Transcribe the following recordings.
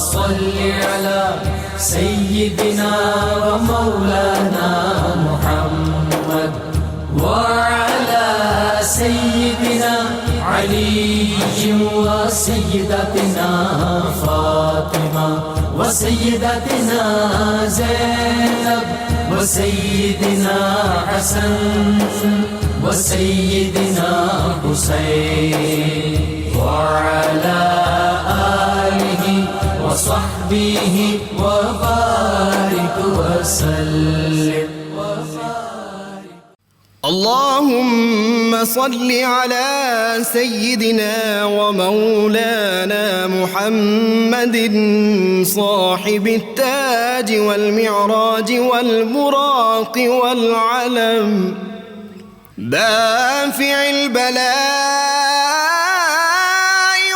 صل على سيدنا ومولانا محمد وعلى سيدنا علي وسيدتنا فاطمة وسيدتنا زينب وسيدنا حسن وسيدنا حسين وعلى آله وصحبه وبارك وسلم. اللهم صل على سيدنا ومولانا محمد صاحب التاج والمعراج والبراق والعلم دافع البلاء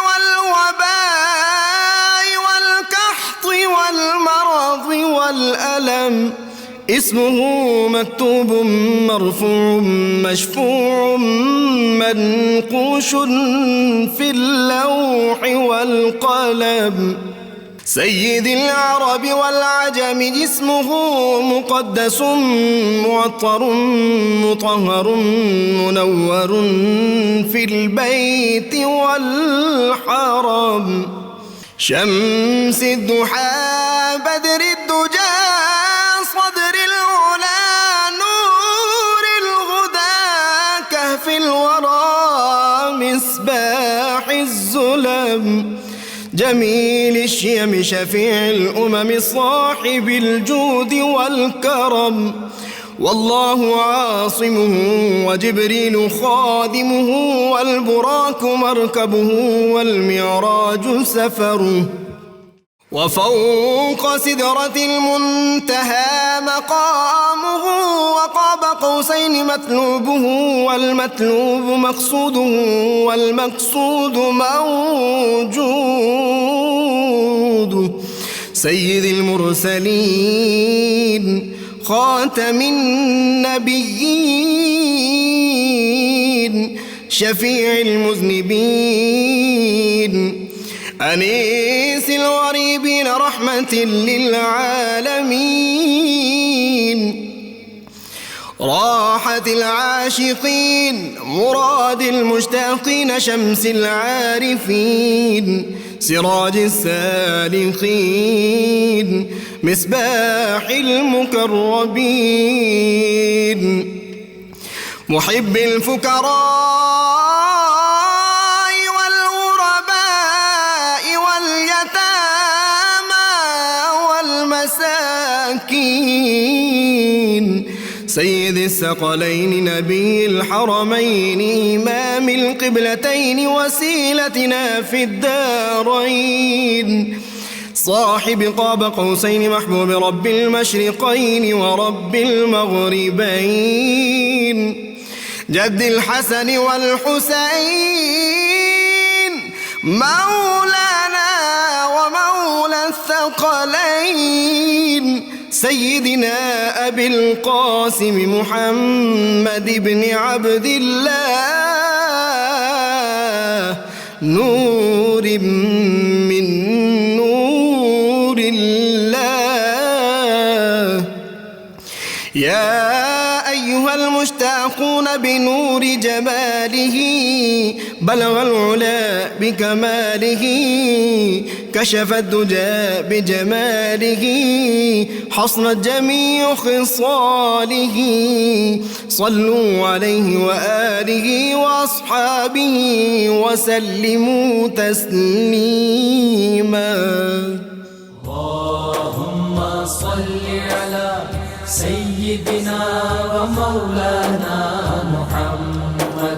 والوباء والقحط والمرض والألم اسمه مكتوب مرفوع مشفوع منقوش في اللوح والقلم سيد العرب والعجم اسمه مقدس معطر مطهر منور في البيت والحرم شمس الضحى بدر الدجى صدر العلا نور الهدى كهف الورى مصباح الظلم جميل الشيم شفيع الأمم صاحب الجود والكرم والله عاصمه وجبريل خادمه والبراك مركبه والمعراج سفره وفوق سدرة المنتهى مقامه وقاب قوسين مطلوبه والمطلوب مقصوده والمقصود موجود سيد المرسلين خاتم النبيين شفيع المذنبين أنيس الغريبين رحمة للعالمين راحة العاشقين مراد المشتاقين شمس العارفين سراج السالكين مصباح المقربين محب الفقراء سيد الثقلين نبي الحرمين إمام القبلتين وسيلتنا في الدارين صاحب قاب قوسين محبوب رب المشرقين ورب المغربين جد الحسن والحسين مولانا ومولى الثقلين سيدنا أبي القاسم محمد بن عبد الله نور من نور الله يا أيها المشتاقون بنور جماله بلغ العلا بكماله كشف الدجى بجماله حصنت جميع خصاله صلوا عليه وآله وأصحابه وسلموا تسليما اللهم صل على سيدنا ومولانا محمد।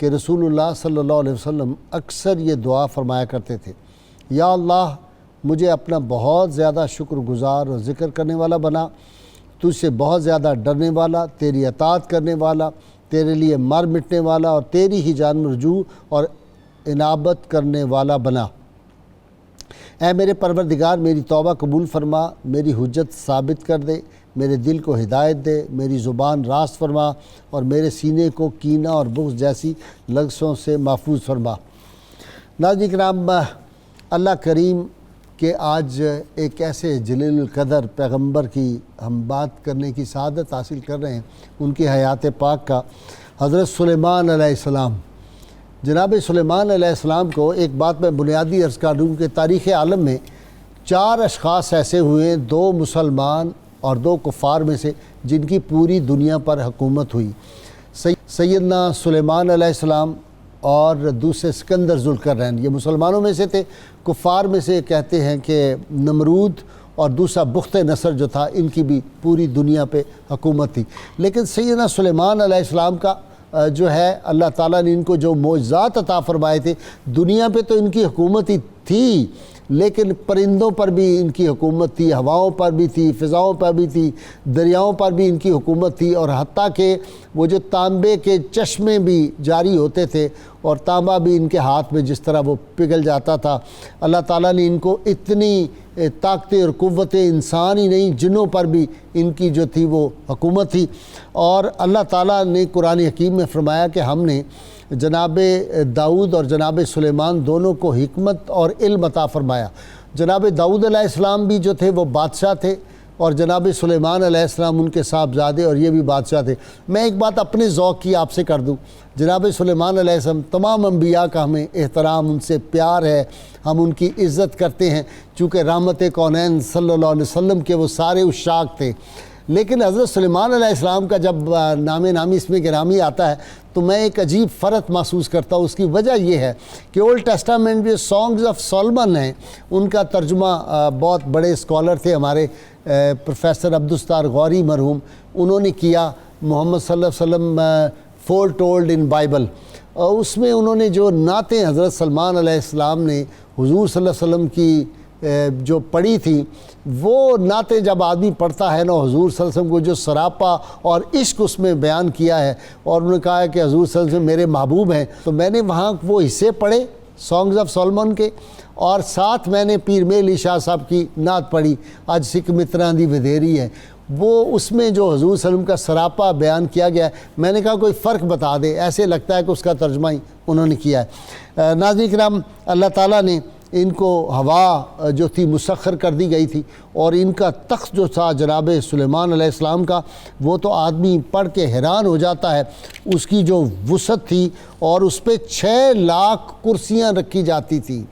کہ رسول اللہ صلی اللہ علیہ وسلم اکثر یہ دعا فرمایا کرتے تھے، یا اللہ مجھے اپنا بہت زیادہ شکر گزار اور ذکر کرنے والا بنا، تجھ سے بہت زیادہ ڈرنے والا، تیری اطاعت کرنے والا، تیرے لیے مر مٹنے والا اور تیری ہی جانب رجوع اور انابت کرنے والا بنا۔ اے میرے پروردگار میری توبہ قبول فرما، میری حجت ثابت کر دے، میرے دل کو ہدایت دے، میری زبان راست فرما اور میرے سینے کو کینہ اور بغض جیسی لغزشوں سے محفوظ فرما۔ ناظرین کرام، اللہ کریم کہ آج ایک ایسے جلیل القدر پیغمبر کی ہم بات کرنے کی سعادت حاصل کر رہے ہیں، ان کی حیات پاک کا، حضرت سلیمان علیہ السلام۔ جناب سلیمان علیہ السلام کو ایک بات میں بنیادی عرض کر دوں کہ تاریخ عالم میں 4 اشخاص ایسے ہوئے ہیں، 2 مسلمان اور 2 کفار میں سے، جن کی پوری دنیا پر حکومت ہوئی۔ سیدنا سلیمان علیہ السلام اور دوسرے سکندر ذوالقرنین، یہ مسلمانوں میں سے تھے۔ کفار میں سے کہتے ہیں کہ نمرود اور دوسرا بخت نصر جو تھا، ان کی بھی پوری دنیا پہ حکومت تھی۔ لیکن سیدنا سلیمان علیہ السلام کا جو ہے اللہ تعالیٰ نے ان کو جو معجزات عطا فرمائے تھے، دنیا پہ تو ان کی حکومت ہی تھی، لیکن پرندوں پر بھی ان کی حکومت تھی، ہواؤں پر بھی تھی، فضاؤں پر بھی تھی، دریاؤں پر بھی ان کی حکومت تھی، اور حتیٰ کہ وہ جو تانبے کے چشمے بھی جاری ہوتے تھے اور تانبا بھی ان کے ہاتھ میں جس طرح وہ پگھل جاتا تھا۔ اللہ تعالیٰ نے ان کو اتنی طاقتیں اور قوتیں، انسان ہی نہیں جنوں پر بھی ان کی جو تھی وہ حکومت تھی۔ اور اللہ تعالیٰ نے قرآن حکیم میں فرمایا کہ ہم نے جناب داؤد اور جناب سلیمان دونوں کو حکمت اور علم عطا فرمایا۔ جناب داؤد علیہ السلام بھی جو تھے وہ بادشاہ تھے، اور جناب سلیمان علیہ السلام ان کے صاحبزادے اور یہ بھی بادشاہ تھے۔ میں ایک بات اپنے ذوق کی آپ سے کر دوں، جناب سلیمان علیہ السلام تمام انبیاء کا ہمیں احترام، ان سے پیار ہے، ہم ان کی عزت کرتے ہیں، چونکہ رحمت کونین صلی اللہ علیہ وسلم کے وہ سارے عشاق تھے۔ لیکن حضرت سلیمان علیہ السلام کا جب نامی اس میں گرامی آتا ہے تو میں ایک عجیب فرق محسوس کرتا ہوں۔ اس کی وجہ یہ ہے کہ اولڈ ٹیسٹامنٹ جو سانگز آف سولمن ہیں، ان کا ترجمہ بہت بڑے اسکالر تھے ہمارے پروفیسر عبدالستار غوری مرحوم، انہوں نے کیا، محمد صلی اللہ علیہ وسلم فور ٹولڈ ان بائبل، اور اس میں انہوں نے جو نعتیں حضرت سلمان علیہ السلام نے حضور صلی اللہ علیہ وسلم کی جو پڑھی تھی، وہ نعتیں جب آدمی پڑھتا ہے نا، حضور صلی اللہ علیہ وسلم کو جو سراپا اور عشق اس میں بیان کیا ہے، اور انہوں نے کہا ہے کہ حضور صلی اللہ علیہ وسلم میرے محبوب ہیں، تو میں نے وہاں وہ حصے پڑھے سانگز آف سولمن کے، اور ساتھ میں نے پیر میر علی شاہ صاحب کی نعت پڑھی، آج سکھ متراں دی ودھیری ہے، وہ اس میں جو حضور صلی اللہ علیہ وسلم کا سراپا بیان کیا گیا ہے۔ میں نے کہا کوئی فرق بتا دے، ایسے لگتا ہے کہ اس کا ترجمہ ہی انہوں نے کیا ہے۔ ناظرین کرام، اللہ تعالیٰ نے ان کو ہوا جو تھی مسخر کر دی گئی تھی، اور ان کا تخت جو تھا جناب سلیمان علیہ السلام کا، وہ تو آدمی پڑھ کے حیران ہو جاتا ہے، اس کی جو وسعت تھی، اور اس پہ 6 لاکھ کرسیاں رکھی جاتی تھیں،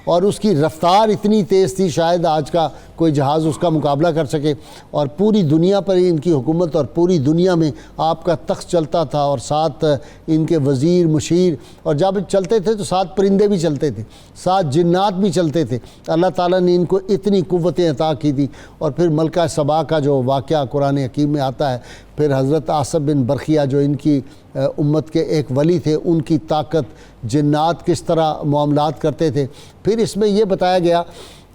اور اس کی رفتار اتنی تیز تھی شاید آج کا کوئی جہاز اس کا مقابلہ کر سکے، اور پوری دنیا پر ان کی حکومت، اور پوری دنیا میں آپ کا تخت چلتا تھا، اور ساتھ ان کے وزیر مشیر، اور جب چلتے تھے تو ساتھ پرندے بھی چلتے تھے، ساتھ جنات بھی چلتے تھے۔ اللہ تعالیٰ نے ان کو اتنی قوتیں عطا کی تھی۔ اور پھر ملکہ سبا کا جو واقعہ قرآن حکیم میں آتا ہے، پھر حضرت آصف بن برخیہ جو ان کی امت کے ایک ولی تھے، ان کی طاقت، جنات کس طرح معاملات کرتے تھے۔ پھر اس میں یہ بتایا گیا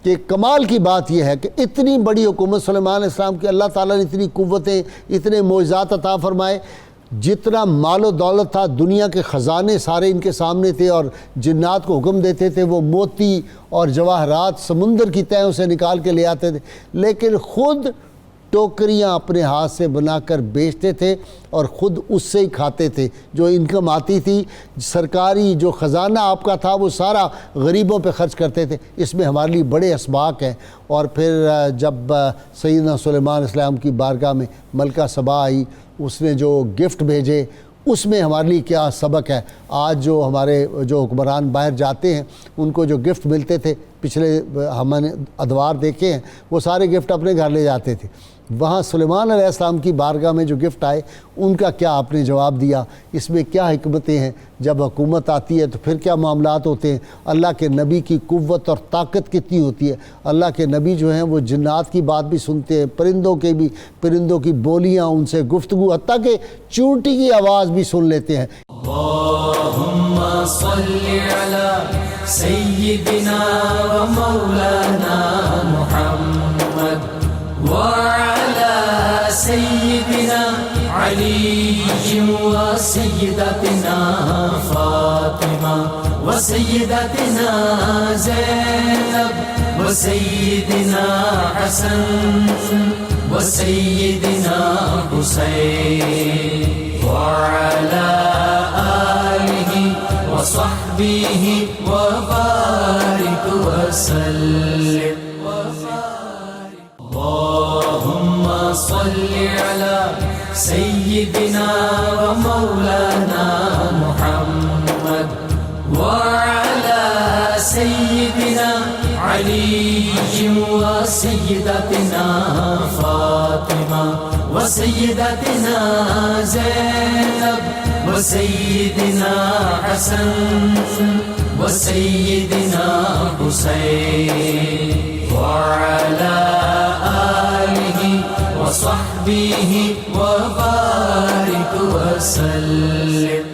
کہ کمال کی بات یہ ہے کہ اتنی بڑی حکومت سلیمان علیہ السلام کی، اللہ تعالیٰ نے اتنی قوتیں، اتنے معجزات عطا فرمائے، جتنا مال و دولت تھا، دنیا کے خزانے سارے ان کے سامنے تھے، اور جنات کو حکم دیتے تھے وہ موتی اور جواہرات سمندر کی تہوں سے نکال کے لے آتے تھے، لیکن خود ٹوکریاں اپنے ہاتھ سے بنا کر بیچتے تھے، اور خود اس سے ہی کھاتے تھے۔ جو انکم آتی تھی سرکاری، جو خزانہ آپ کا تھا، وہ سارا غریبوں پہ خرچ کرتے تھے۔ اس میں ہمارے لیے بڑے اسباق ہیں۔ اور پھر جب سیدنا سلیمان علیہ السلام کی بارگاہ میں ملکہ سبا آئی، اس نے جو گفٹ بھیجے، اس میں ہمارے لیے کیا سبق ہے۔ آج جو ہمارے جو حکمران باہر جاتے ہیں، ان کو جو گفٹ ملتے تھے، پچھلے ہم نے ادوار دیکھے ہیں، وہ سارے گفٹ اپنے گھر لے جاتے تھے۔ وہاں سلیمان علیہ السلام کی بارگاہ میں جو گفٹ آئے، ان کا کیا آپ نے جواب دیا؟ اس میں کیا حکمتیں ہیں؟ جب حکومت آتی ہے تو پھر کیا معاملات ہوتے ہیں؟ اللہ کے نبی کی قوت اور طاقت کتنی ہوتی ہے۔ اللہ کے نبی جو ہیں وہ جنات کی بات بھی سنتے ہیں، پرندوں کی بولیاں، ان سے گفتگو، حتیٰ کہ چونٹی کی آواز بھی سن لیتے ہیں۔ اللهم صل على سيدنا ومولانا محمد وعلى سيدنا علي وسيدتنا فاطمة وسيدتنا زينب وسيدنا حسن وسيدنا حسين وعلى آله وصحبه وبارك وسلم. اللهم صل على سيدنا ومولانا محمد وعلى سيدنا علي وسيدتنا فاطمة وسيدتنا زينب وسيدنا حسن وسيدنا حسين وعلى آله وصحبه وبارك وسلم.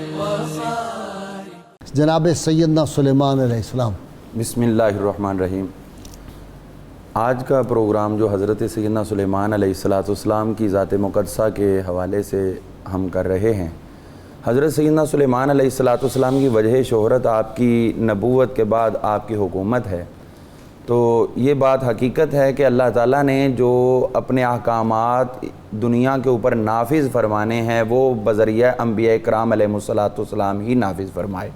جناب سیدنا سلیمان علیہ السلام. بسم اللہ الرحمن الرحیم. آج کا پروگرام جو حضرت سیدنا سلیمان علیہ السلام کی ذات مقدسہ کے حوالے سے ہم کر رہے ہیں. حضرت سیدنا سلیمان علیہ السلام کی وجہ شہرت آپ کی نبوت کے بعد آپ کی حکومت ہے. تو یہ بات حقیقت ہے کہ اللہ تعالیٰ نے جو اپنے احکامات دنیا کے اوپر نافذ فرمانے ہیں وہ بذریعہ انبیاء کرام علیہ السلام ہی نافذ فرمائے،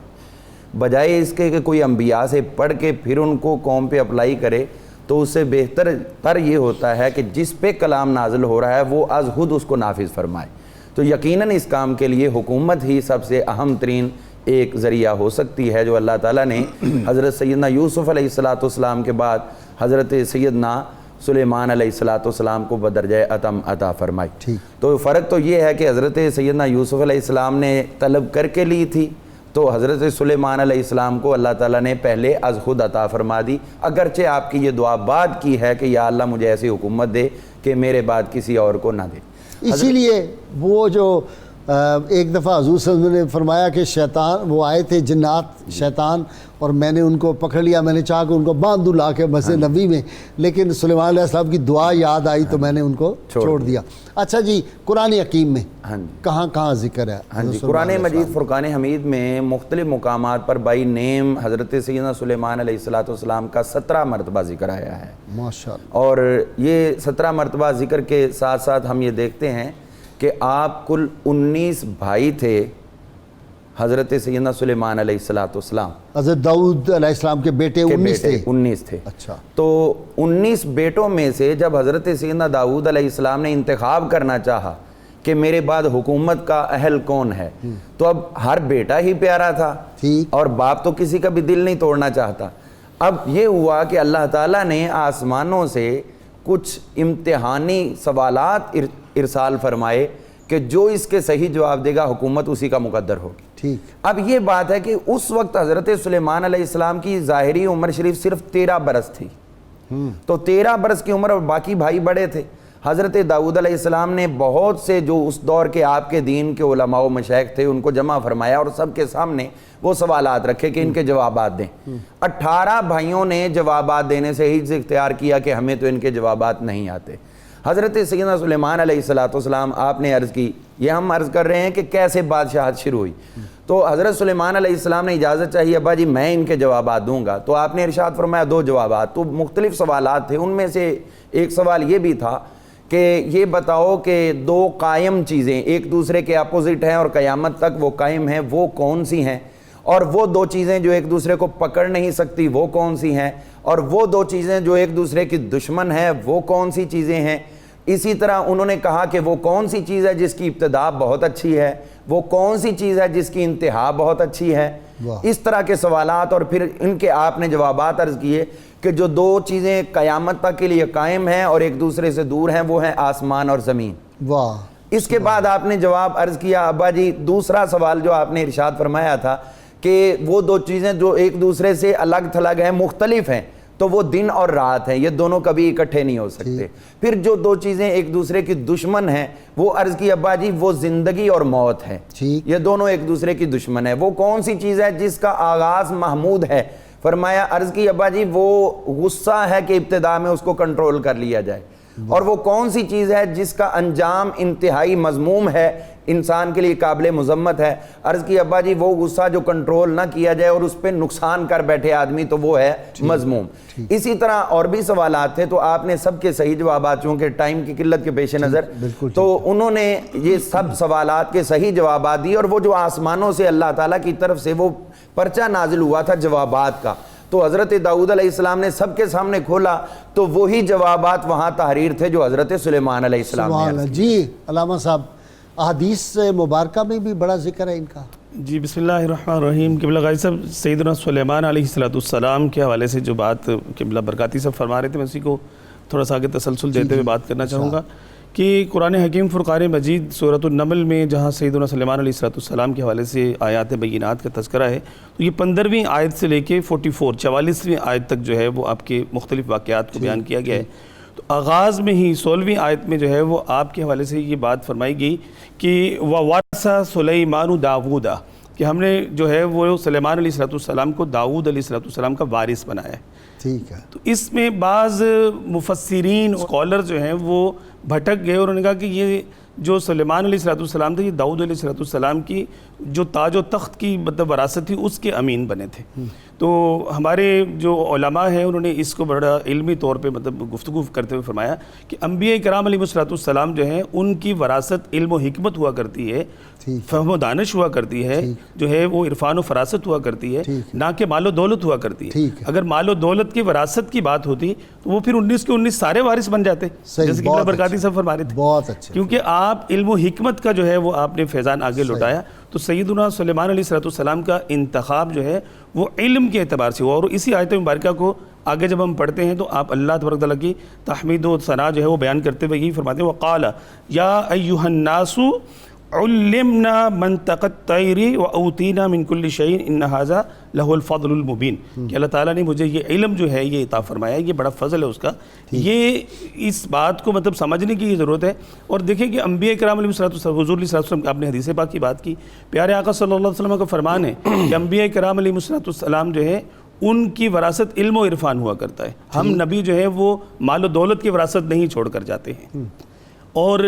بجائے اس کے کہ کوئی انبیاء سے پڑھ کے پھر ان کو قوم پہ اپلائی کرے. تو اس سے بہتر تر یہ ہوتا ہے کہ جس پہ کلام نازل ہو رہا ہے وہ از خود اس کو نافذ فرمائے. تو یقیناً اس کام کے لیے حکومت ہی سب سے اہم ترین ایک ذریعہ ہو سکتی ہے، جو اللہ تعالیٰ نے حضرت سیدنا یوسف علیہ السلام کے بعد حضرت سیدنا سلیمان علیہ السلام کو بدرجہ اتم عطا فرمائی. تو فرق تو یہ ہے کہ حضرت سیدنا یوسف علیہ السلام نے طلب کر کے لی تھی، تو حضرت سلیمان علیہ السلام کو اللہ تعالیٰ نے پہلے از خود عطا فرما دی، اگرچہ آپ کی یہ دعا بعد کی ہے کہ یا اللہ مجھے ایسی حکومت دے کہ میرے بعد کسی اور کو نہ دے. اسی لیے وہ جو ایک دفعہ حضور صلی اللہ علیہ وسلم نے فرمایا کہ شیطان وہ آئے تھے جنات شیطان، اور میں نے ان کو پکڑ لیا، میں نے چاہا کہ ان کو باندھ دوں لا کے مسجد نبوی میں، لیکن سلیمان علیہ السلام کی دعا یاد آئی تو میں نے ان کو چھوڑ دیا. اچھا جی، قرآن حکیم میں کہاں کہاں ذکر ہے؟ ہاں جی، قرآن مجید فرقان حمید میں مختلف مقامات پر بائی نیم حضرت سیدنا سلیمان علیہ السلام کا 17 مرتبہ ذکر آیا ہے ماشاءاللہ. اور یہ 17 مرتبہ ذکر کے ساتھ ساتھ ہم یہ دیکھتے ہیں کہ آپ کل 19 بھائی تھے حضرت سیدنا سلیمان علیہ السلام. حضرت داؤد علیہ السلام کے بیٹے 19 تھے. اچھا، تو 19 بیٹوں میں سے جب حضرت سیدنا داؤد علیہ السلام نے انتخاب کرنا چاہا کہ میرے بعد حکومت کا اہل کون ہے، تو اب ہر بیٹا ہی پیارا تھا اور باپ تو کسی کا بھی دل نہیں توڑنا چاہتا. اب یہ ہوا کہ اللہ تعالیٰ نے آسمانوں سے کچھ امتحانی سوالات ارسال فرمائے کہ جو اس کے صحیح جواب دے گا حکومت اسی کا مقدر ہوگی. اب یہ بات ہے کہ اس وقت حضرت سلیمان علیہ السلام کی ظاہری عمر شریف صرف 13 برس تھی. تو 13 برس کی عمر اور باقی بھائی بڑے تھے. حضرت داؤد علیہ السلام نے بہت سے جو اس دور کے آپ کے دین کے علماء و مشائخ تھے ان کو جمع فرمایا اور سب کے سامنے وہ سوالات رکھے کہ ان کے جوابات دیں. 18 بھائیوں نے جوابات دینے سے ہی اختیار کیا کہ ہمیں تو ان کے جوابات نہیں آتے. حضرت سیدنا سلیمان علیہ السلام آپ نے عرض کی، یہ ہم عرض کر رہے ہیں کہ کیسے بادشاہت شروع ہوئی. تو حضرت سلیمان علیہ السلام نے اجازت چاہیے، ابا جی میں ان کے جوابات دوں گا. تو آپ نے ارشاد فرمایا 2 جوابات. تو مختلف سوالات تھے، ان میں سے ایک سوال یہ بھی تھا کہ یہ بتاؤ کہ 2 قائم چیزیں ایک دوسرے کے اپوزٹ ہیں اور قیامت تک وہ قائم ہیں، وہ کون سی ہیں؟ اور وہ 2 چیزیں جو ایک دوسرے کو پکڑ نہیں سکتی وہ کون سی ہیں؟ اور وہ 2 چیزیں جو ایک دوسرے کی دشمن ہیں وہ کون سی چیزیں ہیں؟ اسی طرح انہوں نے کہا کہ وہ کون سی چیز ہے جس کی ابتدا بہت اچھی ہے، وہ کون سی چیز ہے جس کی انتہا بہت اچھی ہے. اس طرح کے سوالات، اور پھر ان کے آپ نے جوابات عرض کیے کہ جو 2 چیزیں قیامت تک کے لیے قائم ہیں اور ایک دوسرے سے دور ہیں وہ ہیں آسمان اور زمین. اس کے بعد آپ نے جواب عرض کیا، ابا جی دوسرا سوال جو آپ نے ارشاد فرمایا تھا کہ وہ 2 چیزیں جو ایک دوسرے سے الگ تھلگ ہیں، مختلف ہیں، تو وہ دن اور رات ہیں، یہ دونوں کبھی اکٹھے نہیں ہو سکتے۔ پھر جو دو چیزیں ایک دوسرے کی دشمن ہیں، وہ عرض کی ابا جی وہ زندگی اور موت ہے، یہ دونوں ایک دوسرے کی دشمن ہے۔ وہ کون سی چیز ہے جس کا آغاز محمود ہے؟ فرمایا عرض کی ابا جی وہ غصہ ہے کہ ابتدا میں اس کو کنٹرول کر لیا جائے، اور وہ کون سی چیز ہے جس کا انجام انتہائی مذموم ہے، انسان کے لیے قابل مذمت ہے؟ عرض کی ابا جی وہ غصہ جو کنٹرول نہ کیا جائے اور اس پہ نقصان کر بیٹھے آدمی، تو وہ ہے مذموم۔ اسی طرح اور بھی سوالات تھے، تو آپ نے سب کے صحیح جوابات، چونکہ ٹائم کی قلت کے پیش نظر تو انہوں نے یہ سب سوالات کے صحیح جوابات دی، اور وہ جو آسمانوں سے اللہ تعالیٰ کی طرف سے وہ پرچہ نازل ہوا تھا جوابات کا، تو حضرت داؤد علیہ السلام نے سب کے سامنے کھولا، تو وہی جوابات وہاں تحریر تھے جو حضرت سلیمان علیہ السلام نے۔ جی علامہ صاحب، احادیث مبارکہ میں بھی بڑا ذکر ہے ان کا۔ جی بسم اللہ الرحمن الرحیم۔ قبلہ غازی صاحب سیدنا سلیمان علیہ السلام کے حوالے سے جو بات قبلہ برکاتی صاحب فرما رہے تھے، میں اسی کو تھوڑا سا آگے تسلسل دیتے ہوئے بات کرنا چاہوں گا کہ قرآن حکیم فرقان مجید سورۃ النمل میں جہاں سیدنا سلیمان علیہ السلام کے حوالے سے آیات بینات کا تذکرہ ہے، تو یہ 15ویں آیت سے لے کے 44ویں آیت تک جو ہے وہ آپ کے مختلف واقعات کو بیان کیا گیا ہے۔ تو آغاز میں ہی 16ویں آیت میں جو ہے وہ آپ کے حوالے سے یہ بات فرمائی گئی کہ وَوَرَثَ سُلَيْمَانُ دَاوُودَ، کہ ہم نے جو ہے وہ سلیمان علیہ السلام کو داؤد علیہ السلام کا وارث بنایا ہے۔ ٹھیک ہے۔ تو اس میں بعض مفسرین اسکالر جو ہیں وہ بھٹک گئے، اور انہوں نے کہا کہ یہ جو سلیمان علیہ السلام تھے، یہ داؤد علیہ السلام کی جو تاج و تخت کی مطلب وراثت تھی اس کے امین بنے تھے۔ تو ہمارے جو علماء ہیں انہوں نے اس کو بڑا علمی طور پہ مطلب گفتگو کرتے ہوئے فرمایا کہ انبیاء کرام علیہ السلام جو ہیں ان کی وراثت علم و حکمت ہوا کرتی ہے، فہم و دانش ہوا کرتی ہے، جو ہے وہ عرفان و فراست ہوا کرتی ہے، نہ کہ مال و دولت ہوا کرتی ہے۔ اگر مال و دولت کی وراثت کی بات ہوتی تو وہ پھر 19 کے 19 سارے وارث بن جاتے، جیسے کہ برکاتی صاحب فرما رہے تھے۔ بہت اچھا، کیونکہ آپ علم و حکمت کا جو ہے وہ آپ نے فیضان آگے لوٹایا، تو سیدنا سلیمان علیہ السلام کا انتخاب جو ہے وہ علم کے اعتبار سے ہوا۔ اور اسی آیت مبارکہ کو آگے جب ہم پڑھتے ہیں تو آپ اللہ تبارک تعالیٰ کی تحمید و ثنا جو ہے وہ بیان کرتے ہوئے یہی فرماتے ہیں وَقَالَ يَا أَيُّهَا النَّاسُ عُلِّمْنَا مَنْطَقَ الطَّيْرِ وَأُوتِينَا مِنْ كُلِّ شَيْءٍ إِنَّ هَذَا لَهُ الْفَضْلُ الْمُبِينُ، کہ اللہ تعالیٰ نے مجھے یہ علم جو ہے یہ عطا فرمایا، یہ بڑا فضل ہے اس کا۔ یہ اس بات کو مطلب سمجھنے کی ضرورت ہے۔ اور دیکھیں کہ انبیاء کرام علیہ السلام، حضور علیہ السلام، آپ نے حدیث پاک کی بات کی، پیارے آقا صلی اللہ علیہ وسلم کا فرمان ہے کہ انبیاء کرام علیہ السلام جو ہے ان کی وراثت علم و عرفان ہوا کرتا ہے۔ ہم نبی جو ہے وہ مال و دولت کی وراثت نہیں چھوڑ کر جاتے ہیں۔ اور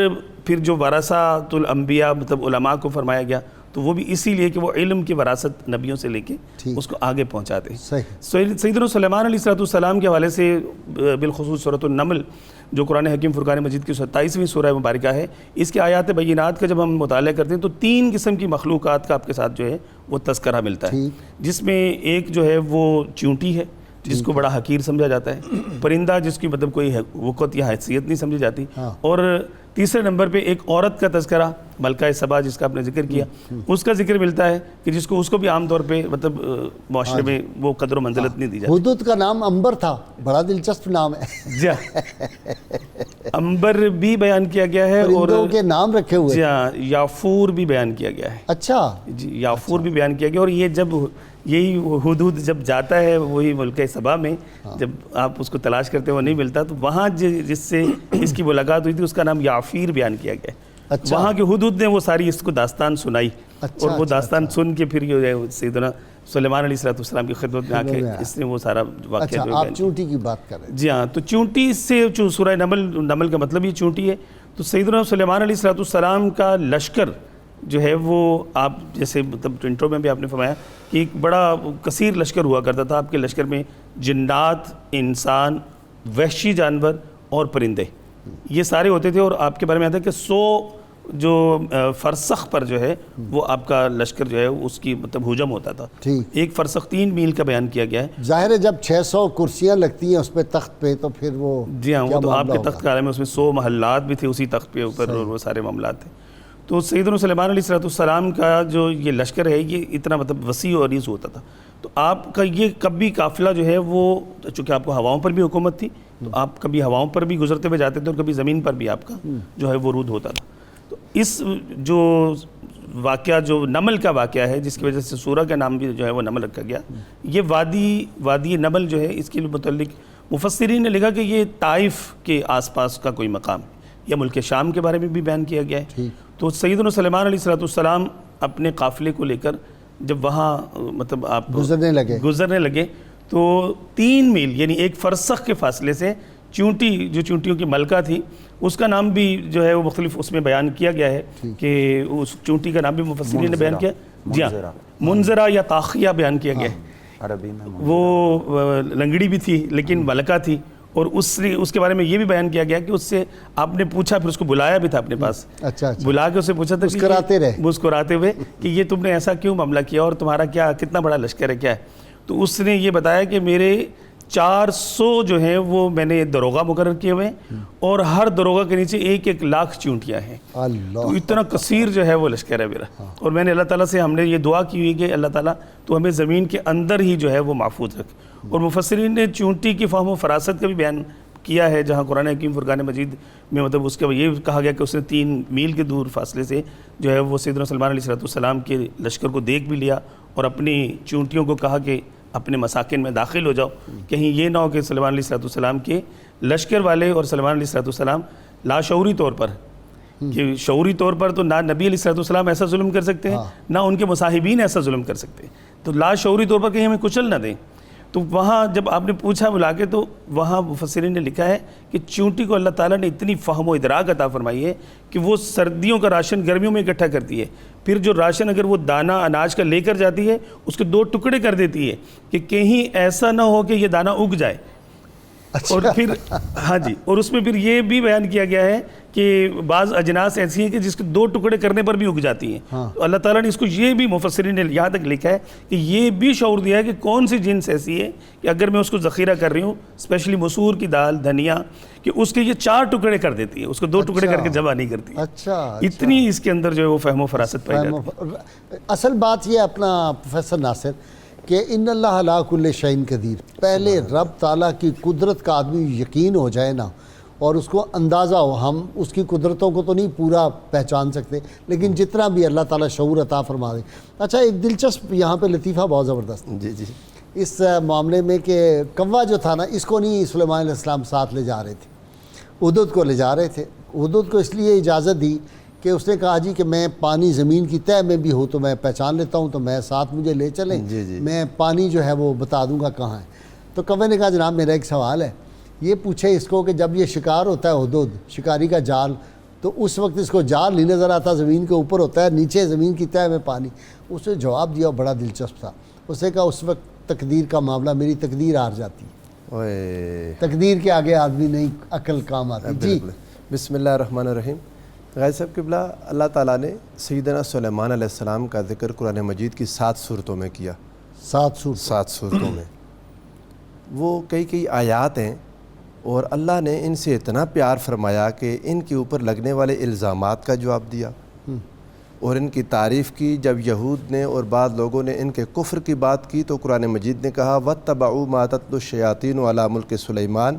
پھر جو ورثۃ الانبیاء مطلب علماء کو فرمایا گیا، تو وہ بھی اسی لیے کہ وہ علم کی وراثت نبیوں سے لے کے اس کو آگے پہنچاتے ہیں۔ سیدنا سلیمان علیہ السلام کے حوالے سے بالخصوص سورۃ النمل جو قرآن حکیم فرقان مجید کی 27ویں سورہ مبارکہ ہے، اس کے آیات بینات کا جب ہم مطالعہ کرتے ہیں تو 3 قسم کی مخلوقات کا آپ کے ساتھ جو ہے وہ تذکرہ ملتا ہے، جس میں ایک جو ہے وہ چیونٹی ہے جس کو بڑا حقیر سمجھا جاتا ہے، پرندہ جس کی مطلب کوئی وقت یا حیثیت نہیں سمجھی جاتی، اور تیسرے نمبر پہ ایک عورت کا تذکرہ ملکہ سبا جس کا آپ نے ذکر کیا، اس کا ذکر ملتا ہے کہ جس کو بھی عام طور پہ مطلب معاشرے میں وہ قدر و منزلت نہیں دی جاتی۔ حدود کا نام امبر تھا، بڑا دلچسپ نام ہے۔ جی امبر بھی بیان کیا گیا ہے، اور پرندوں کے نام رکھے ہوئے، جی ہاں، یافور بھی بیان کیا گیا ہے۔ اچھا جی یافور بھی بیان کیا گیا، اور یہ جب یہی حدود جب جاتا ہے وہی ملکہ سبا میں، جب آپ اس کو تلاش کرتے وہ نہیں ملتا، تو وہاں جس سے اس کی ملاقات ہوئی تھی اس کا نام یافیر بیان کیا گیا ہے۔ وہاں کے حدود نے وہ ساری اس کو داستان سنائی، اور وہ داستان سن کے پھر یہ سیدنا سلیمان علیہ السلام کی خدمت میں آ کے اس نے وہ سارا واقعہ جو آپ چونٹی کی بات کر رہے ہیں۔ جی ہاں، تو چونٹی سے جو سورہ نمل کا مطلب یہ چونٹی ہے، تو سیدنا سلیمان علیہ السلام کا لشکر جو ہے وہ آپ جیسے مطلب انٹرو میں بھی آپ نے فرمایا کہ ایک بڑا کثیر لشکر ہوا کرتا تھا۔ آپ کے لشکر میں جنات، انسان، وحشی جانور اور پرندے یہ سارے ہوتے تھے، اور آپ کے بارے میں آتا ہے کہ 100 جو فرسخ پر جو ہے وہ آپ کا لشکر جو ہے اس کی مطلب ہجوم ہوتا تھا۔ ایک فرسخ 3 میل کا بیان کیا گیا ہے۔ ظاہر ہے جب 600 کرسیاں لگتی ہیں اس پہ تخت پہ تو پھر وہ جی ہاں، وہ تو آپ کے تخت کے عالم میں اس میں 100 محلات بھی تھے اسی تخت پہ اوپر، اور وہ سارے معاملات تھے۔ تو سیدنا سلیمان علیہ السلام کا جو یہ لشکر ہے یہ اتنا مطلب وسیع و عریض ہوتا تھا، تو آپ کا یہ کبھی قافلہ جو ہے وہ چونکہ آپ کو ہواؤں پر بھی حکومت تھی تو آپ کبھی ہواؤں پر بھی گزرتے ہوئے جاتے تھے اور کبھی زمین پر بھی آپ کا جو ہے وہ عروج ہوتا تھا۔ تو اس جو واقعہ جو نمل کا واقعہ ہے، جس کی وجہ سے سورہ کا نام بھی جو ہے وہ نمل رکھا گیا، یہ وادی نمل جو ہے اس کے متعلق مفسرین نے لکھا کہ یہ طائف کے آس پاس کا کوئی مقام یا ملک شام کے بارے میں بھی بیان کیا گیا ہے۔ تو سیدنا سلیمان علیہ السلام اپنے قافلے کو لے کر جب وہاں مطلب آپ گزرنے لگے تو 3 میل یعنی 1 فرسخ کے فاصلے سے چونٹی، جو چونٹیوں کی ملکہ تھی، اس کا نام بھی جو ہے وہ مختلف اس میں بیان کیا گیا ہے کہ اس چونٹی کا نام بھی مفسرین نے بیان کیا، جی ہاں، منذرہ یا طاخیہ بیان کیا گیا ہے۔ عربی میں وہ لنگڑی بھی تھی لیکن ملکہ تھی، اور اس کے بارے میں یہ بھی بیان کیا گیا کہ اس سے آپ نے پوچھا، پھر اس کو بلایا بھی تھا اپنے پاس، بلا کے اسے پوچھا تھا مسکراتے ہوئے کہ یہ تم نے ایسا کیوں معاملہ کیا اور تمہارا کتنا بڑا لشکر ہے کیا ہے؟ تو اس نے یہ بتایا کہ میرے 400 جو ہیں وہ میں نے دروغہ مقرر کیے ہوئے ہیں، اور ہر دروغہ کے نیچے 1-1 لاکھ چونٹیاں ہیں۔ تو اتنا کثیر جو ہے وہ لشکر ہے میرا، اور میں نے اللہ تعالیٰ سے ہم نے یہ دعا کی ہوئی کہ اللہ تعالیٰ تو ہمیں زمین کے اندر ہی جو ہے وہ محفوظ رکھ۔ اور مفسرین نے چونٹی کی فہم و فراست کا بھی بیان کیا ہے، جہاں قرآن حکیم فرقان مجید میں مطلب اس کا یہ کہا گیا کہ اس نے 3 میل کے دور فاصلے سے جو ہے وہ سیدنا سلیمان علیہ السلام کے لشکر کو دیکھ بھی لیا، اور اپنی چونٹیوں کو کہا کہ اپنے مساکن میں داخل ہو جاؤ، کہیں یہ نہ ہو کہ سلیمان علیہ السلام کے لشکر والے اور سلیمان علیہ السلام لاشعوری طور پر، کہ شعوری طور پر تو نہ نبی علیہ السلام ایسا ظلم کر سکتے ہیں، نہ ان کے مصاحبین ایسا ظلم کر سکتے ہیں، تو لاشعوری طور پر کہیں ہمیں کچل نہ دیں۔ تو وہاں جب آپ نے پوچھا بلا کے، تو وہاں مفسرین نے لکھا ہے کہ چونٹی کو اللہ تعالیٰ نے اتنی فہم و ادراک عطا فرمائی ہے کہ وہ سردیوں کا راشن گرمیوں میں اکٹھا کرتی ہے، پھر جو راشن اگر وہ دانہ اناج کا لے کر جاتی ہے اس کے 2 ٹکڑے کر دیتی ہے کہ کہیں ایسا نہ ہو کہ یہ دانہ اگ جائے۔ اور پھر ہاں جی، اور اس میں پھر یہ بھی بیان کیا گیا ہے کہ بعض اجناس ایسی ہیں کہ جس کے 2 ٹکڑے کرنے پر بھی اگ جاتی ہیں۔ تو اللہ تعالیٰ نے اس کو یہ بھی مفسرین نے یہاں تک لکھا ہے کہ یہ بھی شعور دیا ہے کہ کون سی جنس ایسی ہے کہ اگر میں اس کو ذخیرہ کر رہی ہوں، اسپیشلی مسور کی دال، دھنیا، کہ اس کے یہ 4 ٹکڑے کر دیتی ہے، اس کو 2 ٹکڑے کر کے جمع نہیں کرتی۔ اتنی اس کے اندر جو ہے وہ فہم و فراست پائی جاتی ہے۔ اصل بات یہ اپنا پروفیسر ناصر کہ ان اللہ علی کل شیء قدیر، پہلے رب تعالیٰ کی قدرت کا آدمی یقین ہو جائے نا، اور اس کو اندازہ ہو، ہم اس کی قدرتوں کو تو نہیں پورا پہچان سکتے لیکن جتنا بھی اللہ تعالیٰ شعور عطا فرما دے۔ اچھا، ایک دلچسپ یہاں پہ لطیفہ بہت زبردست جی اس معاملے میں کہ کوا جو تھا نا، اس کو نہیں سلیمان علیہ السلام ساتھ لے جا رہے تھے، ہدہد کو لے جا رہے تھے۔ ہدہد کو اس لیے اجازت دی کہ اس نے کہا جی کہ میں پانی زمین کی تہہ میں بھی ہو تو میں پہچان لیتا ہوں، تو میں ساتھ مجھے لے چلیں، میں پانی جو ہے وہ بتا دوں گا کہاں ہے۔ تو کوے نے کہا جناب میرا ایک سوال ہے، یہ پوچھے اس کو کہ جب یہ شکار ہوتا ہے ہدہد، شکاری کا جال، تو اس وقت اس کو جال نہیں نظر آتا، زمین کے اوپر ہوتا ہے، نیچے زمین کی تہہ میں پانی۔ اس نے جواب دیا بڑا دلچسپ تھا، اس نے کہا اس وقت تقدیر کا معاملہ، میری تقدیر ہار جاتی ہے، تقدیر کے آگے آدمی نہیں عقل کام آتی۔ جی بسم اللہ الرحمن الرحیم۔ غازی صاحب قبلہ، اللہ تعالیٰ نے سیدنا سلیمان علیہ السلام کا ذکر قرآن مجید کی 7 صورتوں میں کیا، 7 صورتوں میں، وہ کئی آیات ہیں، اور اللہ نے ان سے اتنا پیار فرمایا کہ ان کے اوپر لگنے والے الزامات کا جواب دیا اور ان کی تعریف کی۔ جب یہود نے اور بعض لوگوں نے ان کے کفر کی بات کی تو قرآن مجید نے کہا وَاتَّبَعُوا مَا تَتْلُو الشَّيَاطِينُ عَلَى مُلْكِ سُلَيْمَانَ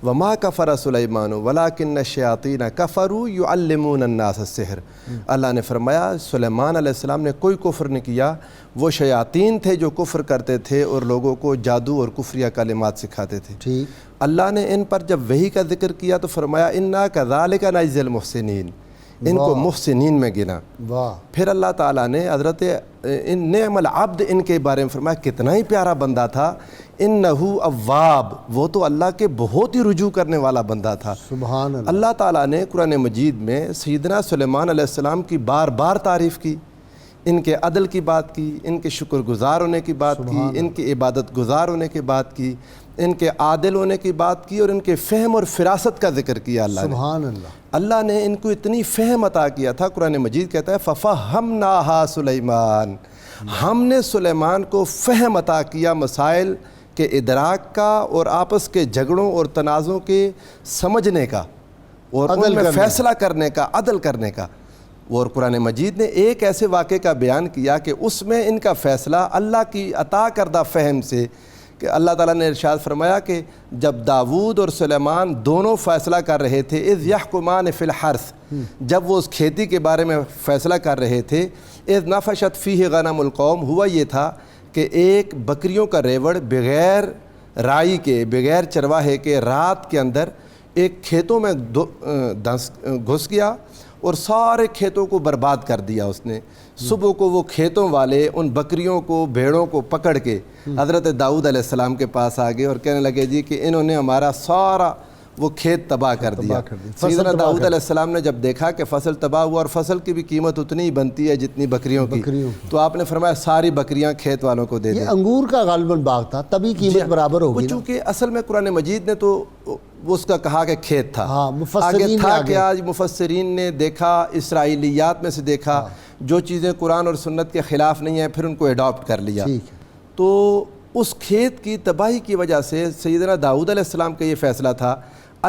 وَمَا كَفَرَ سُلَيْمَانُ وَلَكِنَّ الشَّيَاطِينَ كَفَرُوا يُعَلِّمُونَ النَّاسَ السِّحْرَ۔ اللہ نے فرمایا سلیمان علیہ السلام نے کوئی کفر نہیں کیا، وہ شیاطین تھے جو کفر کرتے تھے اور لوگوں کو جادو اور کفریہ کلمات سکھاتے تھے۔ اللہ نے ان پر جب وحی کا ذکر کیا تو فرمایا اِنَّا كَذَلِكَ نَجْزِي الْمُحْسِنِينَ، ان کو محسنین میں گنا۔ پھر اللہ تعالیٰ نے حضرت نعم العبد ان کے بارے میں فرمایا کتنا ہی پیارا بندہ تھا، انہو اواب، وہ تو اللہ کے بہت ہی رجوع کرنے والا بندہ تھا۔ سبحان اللہ۔ اللہ تعالیٰ نے قرآن مجید میں سیدنا سلیمان علیہ السلام کی بار بار تعریف کی، ان کے عدل کی بات کی، ان کے شکر گزار ہونے کی بات کی، ان کی عبادت گزار ہونے کی بات کی، ان کے عادل ہونے کی بات کی، اور ان کے فہم اور فراست کا ذکر کیا اللہ نے۔ سبحان اللہ۔ اللہ نے ان کو اتنی فہم عطا کیا تھا، قرآن مجید کہتا ہے فَفَهَّمْنَاهَا سُلَيْمَانَ، ہم نے سلیمان کو فہم عطا کیا مسائل کے ادراک کا اور آپس کے جھگڑوں اور تنازعوں کے سمجھنے کا اور ان میں فیصلہ کرنے کا، عدل کرنے کا۔ اور قرآن مجید نے ایک ایسے واقعے کا بیان کیا کہ اس میں ان کا فیصلہ اللہ کی عطا کردہ فہم سے کہ اللہ تعالیٰ نے ارشاد فرمایا کہ جب داؤد اور سلیمان دونوں فیصلہ کر رہے تھے اذ یحکمان فی الحرث، جب وہ اس کھیتی کے بارے میں فیصلہ کر رہے تھے، اذ نفشت فیہ غنم القوم، ہوا یہ تھا کہ ایک بکریوں کا ریوڑ بغیر رائی کے، بغیر چرواہے کے رات کے اندر ایک کھیتوں میں گھس گیا اور سارے کھیتوں کو برباد کر دیا اس نے۔ صبح کو وہ کھیتوں والے ان بکریوں کو، بھیڑوں کو پکڑ کے حضرت داؤد علیہ السلام کے پاس آ گئے اور کہنے لگے جی کہ انہوں نے ہمارا سارا وہ کھیت تباہ کر دیا۔ سیدنا داؤد علیہ السلام نے جب دیکھا کہ فصل تباہ ہوا اور فصل کی بھی قیمت اتنی ہی بنتی ہے جتنی بکریوں کی، تو آپ نے فرمایا ساری بکریاں کھیت والوں کو دے دیں۔ یہ انگور کا غالباً باغ تھا، تبھی قیمت برابر ہو گئی۔ چونکہ اصل میں قرآن مجید نے تو اس کا کہا کہ کھیت تھا، مفسرین آگے تھا کہ آج مفسرین نے دیکھا، اسرائیلیات میں سے دیکھا جو چیزیں قرآن اور سنت کے خلاف نہیں ہیں، پھر ان کو اڈاپٹ کر لیا۔ تو اس کھیت کی تباہی کی وجہ سے سیدنا داؤد علیہ السلام کا یہ فیصلہ تھا۔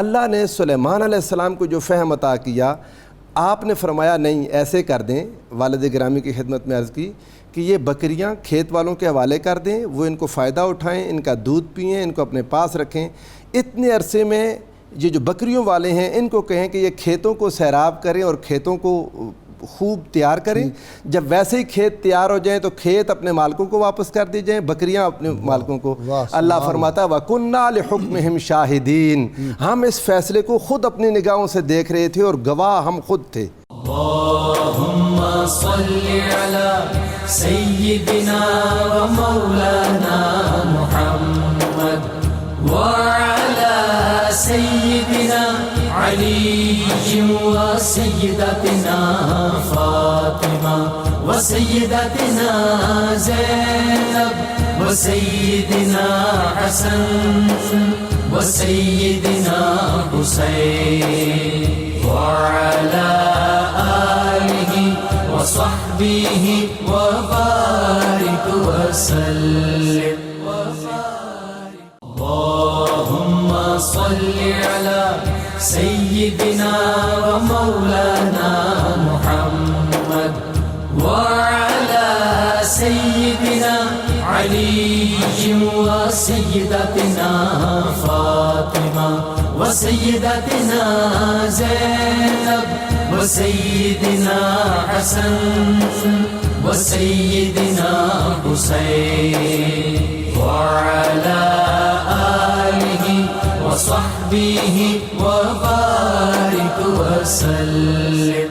اللہ نے سلیمان علیہ السلام کو جو فہم عطا کیا، آپ نے فرمایا نہیں ایسے کر دیں، والد گرامی کی خدمت میں عرض کی کہ یہ بکریاں کھیت والوں کے حوالے کر دیں، وہ ان کو فائدہ اٹھائیں، ان کا دودھ پئیں، ان کو اپنے پاس رکھیں۔ اتنے عرصے میں یہ جو بکریوں والے ہیں ان کو کہیں کہ یہ کھیتوں کو سیراب کریں اور کھیتوں کو خوب تیار کریں، جب ویسے ہی کھیت تیار ہو جائیں تو کھیت اپنے مالکوں کو واپس کر دی جائیں، بکریاں اپنے مالکوں کو۔ اللہ فرماتا وَكُنَّا لِحُكْمِهِمْ شَاهِدِينَ، ہم اس فیصلے کو خود اپنی نگاہوں سے دیکھ رہے تھے اور گواہ ہم خود تھے۔ اللہم صلی علی سیدنا و مولانا محمد وعلی سیدنا علی و سیدتنا فاطمہ و سیدتنا زینب و سیدنا حسن و سیدنا حسین وعلى آله وصحبه وبارك وسلم اللهم صل على سيدنا ومولانا محمد وعلى سيدنا علي وسيدتنا فاطمة وسيدتنا زينب وسيدنا حسن وسيدنا حسين وعلى آله وصحبه وبارك وسلم۔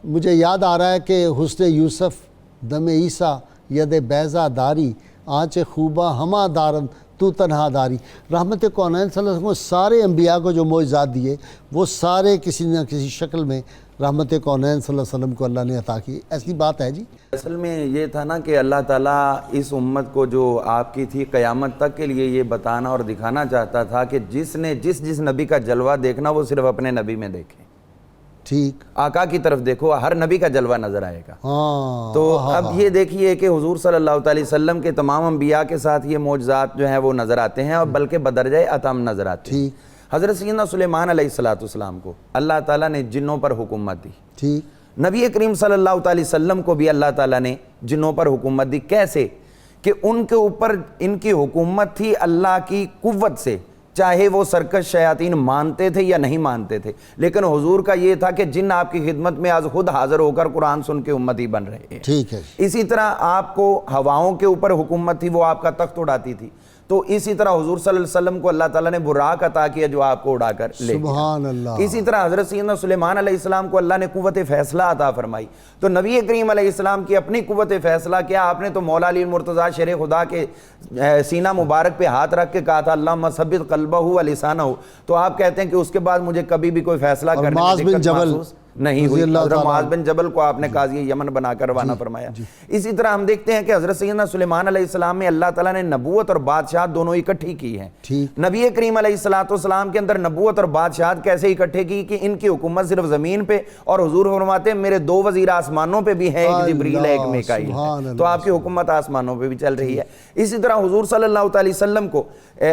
مجھے یاد آ رہا ہے کہ حسن یوسف دم عیسیٰ ید بیضا داری آنچ خوبہ ہما دارن تو تنہا داری۔ رحمت کونین صلی اللہ علیہ وسلم کو سارے انبیاء کو جو معجزات دیے وہ سارے کسی نہ کسی شکل میں رحمت کونین صلی اللہ علیہ وسلم کو اللہ نے عطا کی۔ ایسی بات ہے جی؟ اصل میں یہ تھا نا کہ اللہ تعالیٰ اس امت کو جو آپ کی تھی قیامت تک کے لیے یہ بتانا اور دکھانا چاہتا تھا کہ جس نے جس نبی کا جلوہ دیکھنا وہ صرف اپنے نبی میں دیکھے۔ ٹھیک، آقا کی طرف دیکھو، ہر نبی کا جلوہ نظر آئے گا۔ تو اب یہ دیکھیے کہ حضور صلی اللہ علیہ وسلم کے تمام انبیاء کے ساتھ یہ معجزات جو ہیں وہ نظر آتے ہیں اور بلکہ بدرجہ اتم نظر آتے ہیں۔ حضرت سیدنا سلیمان علیہ السلام کو اللہ تعالیٰ نے جنوں پر حکومت دی۔ ٹھیک، نبی کریم صلی اللہ علیہ وسلم کو بھی اللہ تعالیٰ نے جنوں پر حکومت دی۔ کیسے کہ ان کے اوپر ان کی حکومت تھی اللہ کی قوت سے، چاہے وہ سرکش شیاطین مانتے تھے یا نہیں مانتے تھے، لیکن حضور کا یہ تھا کہ جن آپ کی خدمت میں آج خود حاضر ہو کر قرآن سن کے امتی بن رہے ہیں۔ ٹھیک ہے۔ اسی طرح آپ کو ہواؤں کے اوپر حکومت تھی، وہ آپ کا تخت اڑاتی تھی، تو اسی طرح حضور صلی اللہ علیہ وسلم کو اللہ تعالیٰ نے براق عطا کیا جو آپ کو اڑا کر لے گیا۔ سبحان اللہ۔ اسی طرح حضرت سیدنا سلیمان علیہ السلام کو اللہ نے قوت فیصلہ عطا فرمائی، تو نبی کریم علیہ السلام کی اپنی قوت فیصلہ کیا، آپ نے تو مولا علی المرتضیٰ شیر خدا کے سینہ مبارک پہ ہاتھ رکھ کے کہا تھا اللہم ثبت قلبہ و لسانہ، تو آپ کہتے ہیں کہ اس کے بعد مجھے کبھی بھی کوئی فیصلہ کرنے میں دقت محسوس نہیں ہوئی۔ حضرت معاذ بن جبل کو آپ نے قاضی یمن بنا کر روانہ فرمایا۔ اسی طرح ہم دیکھتے ہیں کہ حضرت سیدنا سلیمان علیہ السلام میں اللہ تعالیٰ نے نبوت اور بادشاہت دونوں اکٹھی کی ہیں۔ نبی کریم علیہ السلام کے اندر نبوت اور بادشاہت کیسے اکٹھے کی کہ ان کی حکومت صرف زمین پہ، اور حضور فرماتے ہیں میرے دو وزیر آسمانوں پہ بھی ہیں، ایک جبریل ہے ایک میکائیل ہے، تو آپ کی حکومت آسمانوں پہ بھی چل رہی ہے۔ اسی طرح حضور صلی اللہ علیہ وسلم کو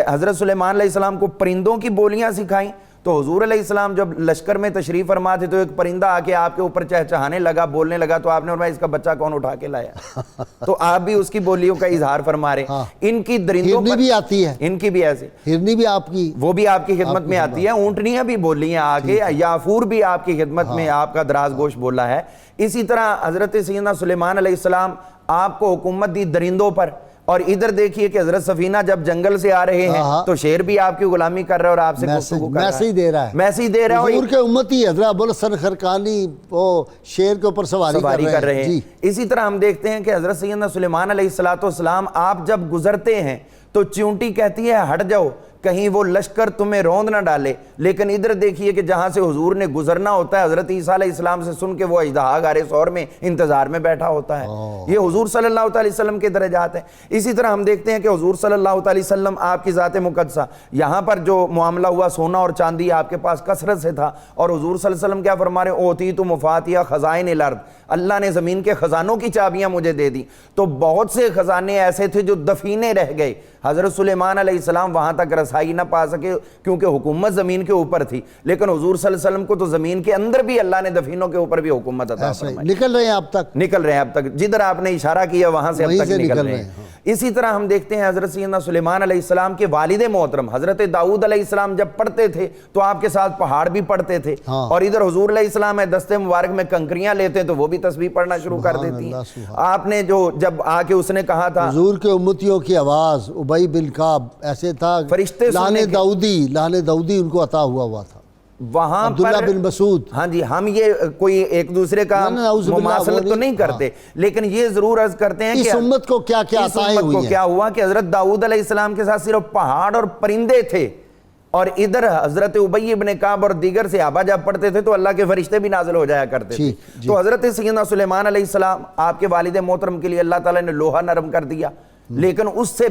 حضرت سلیمان علیہ السلام کو پرندوں کی بولیاں سکھائیں، تو حضور علیہ السلام جب لشکر میں تشریف فرما تھے تو ایک پرندہ آ کے آپ کے اوپر چہچہانے لگا، بولنے لگا، تو آپ نے فرمایا اس کا بچہ کون اٹھا کے لایا؟ تو آپ بھی اس کی بولیوں کا اظہار فرما رہے ہیں۔ ان کی درندوں ہرنی بھی آتی ہے، ان کی بھی ایسے، ہرنی بھی آپ کی، وہ بھی آپ کی خدمت میں آتی ہے، اونٹنیاں بھی بولی ہیں آگے، یافور بھی آپ کی خدمت میں آپ کا دراز گوش بولا ہے۔ اسی طرح حضرت سیدنا سلیمان علیہ السلام آپ کو حکومت دی درندوں پر، اور ادھر دیکھیے کہ حضرت سفینہ جب جنگل سے آ رہے ہیں تو شیر بھی آپ کی غلامی کر رہا ہے اور آپ سے گفتگو کر رہا ہے، میسیج دے رہا ہے، میسیج دے رہا ہے، حضور کے امتی حضرت ابوالحسن خرقانی وہ شیر کے اوپر سواری کر رہے ہیں۔ اسی طرح ہم دیکھتے ہیں کہ حضرت سیدنا سلیمان علیہ السلام آپ جب گزرتے ہیں تو چونٹی کہتی ہے ہٹ جاؤ کہیں وہ لشکر تمہیں روند نہ ڈالے، لیکن ادھر دیکھیے کہ جہاں سے حضور نے گزرنا ہوتا ہے حضرت عیسیٰ علیہ السلام سے سن کے وہ اژدہا غار ثور میں انتظار میں بیٹھا ہوتا ہے۔ یہ حضور صلی اللہ علیہ وسلم کے درجات ہیں۔ اسی طرح ہم دیکھتے ہیں کہ حضور صلی اللہ علیہ وسلم آپ کی ذات مقدسہ، یہاں پر جو معاملہ ہوا سونا اور چاندی آپ کے پاس کثرت سے تھا، اور حضور صلی اللہ علیہ وسلم کیا فرما رہے ہیں، اوتیت مفاتیح خزائن الارض، اللہ نے زمین کے خزانوں کی چابیاں مجھے دے دی۔ تو بہت سے خزانے ایسے تھے جو دفینے رہ گئے، حضرت سلیمان علیہ السلام وہاں تک رسائی نہ پا سکے کیونکہ حکومت زمین کے اوپر تھی، لیکن حضور صلی اللہ علیہ وسلم کو تو زمین کے اندر بھی اللہ نے دفینوں کے اوپر بھی حکومت عطا فرمائی۔ نکل رہے ہیں اب تک جدھر آپ نے اشارہ کیا وہاں سے اب تک نکل رہے ہیں۔ اسی طرح ہم دیکھتے ہیں حضرت سیدنا سلیمان علیہ السلام کے والد محترم حضرت داؤد علیہ السلام جب پڑھتے تھے تو آپ کے ساتھ پہاڑ بھی پڑھتے تھے، اور ادھر حضور علیہ السلام دستے مبارک میں کنکریاں لیتے تو وہ بھی تسبیح پڑھنا شروع کر دیتی ہیں۔ آپ نے جو جب آ کے اس نے کہا تھا حضور کے امتیوں کی آواز، ابی بن کعب ایسے تھا، فرشتے لہن داؤدی ان کو عطا ہوا تھا وہاں عبداللہ بن مسعود۔ ہاں جی، ہم یہ کوئی ایک دوسرے کا مماثلت تو نہیں کرتے، لیکن یہ ضرور عرض کرتے ہیں کہ اس امت کو کیا کیا عطائیں ہوئی ہیں۔ کیا ہوا کہ حضرت داؤد علیہ السلام کے ساتھ صرف پہاڑ اور پرندے تھے، اور ادھر حضرت ابی بن کعب اور دیگر صحابہ جب پڑھتے تھے تو اللہ کے فرشتے بھی نازل ہو جایا کرتے تھے۔ تو حضرت سیدنا سلیمان علیہ السلام آپ کے والد محترم کے لیے اللہ تعالیٰ نے لوہا نرم کر دیا، لیکن اس سے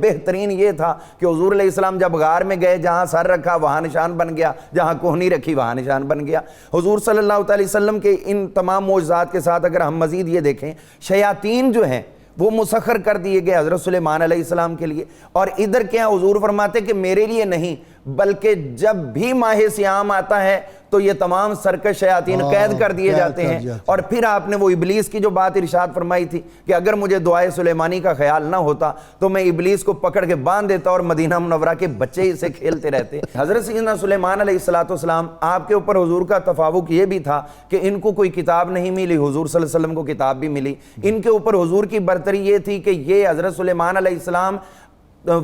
بہترین یہ تھا کہ حضور علیہ السلام جب غار میں گئے جہاں سر رکھا وہاں نشان بن گیا، جہاں کوہنی رکھی وہاں نشان بن گیا۔ حضور صلی اللہ علیہ وسلم کے ان تمام معجزات کے ساتھ اگر ہم مزید یہ دیکھیں، شیاطین جو ہیں وہ مسخر کر دیے گئے حضرت سلیمان علیہ السلام کے لیے، اور ادھر کیا حضور فرماتے کہ میرے لیے نہیں بلکہ جب بھی ماہ سیام آتا ہے تو یہ تمام سرکش شیاطین قید کر دیے جاتے ہیں۔ اور پھر آپ نے وہ ابلیس کی جو بات ارشاد فرمائی تھی کہ اگر مجھے دعائے سلیمانی کا خیال نہ ہوتا تو میں ابلیس کو پکڑ کے باندھ دیتا اور مدینہ منورہ کے بچے اسے کھیلتے رہتے۔ حضرت سیدنا سلیمان علیہ السلام آپ کے اوپر حضور کا تفاوق یہ بھی تھا کہ ان کو کوئی کتاب نہیں ملی، حضور صلی اللہ علیہ وسلم کو کتاب بھی ملی۔ ان کے اوپر حضور کی برتری یہ تھی کہ یہ حضرت سلیمان علیہ السلام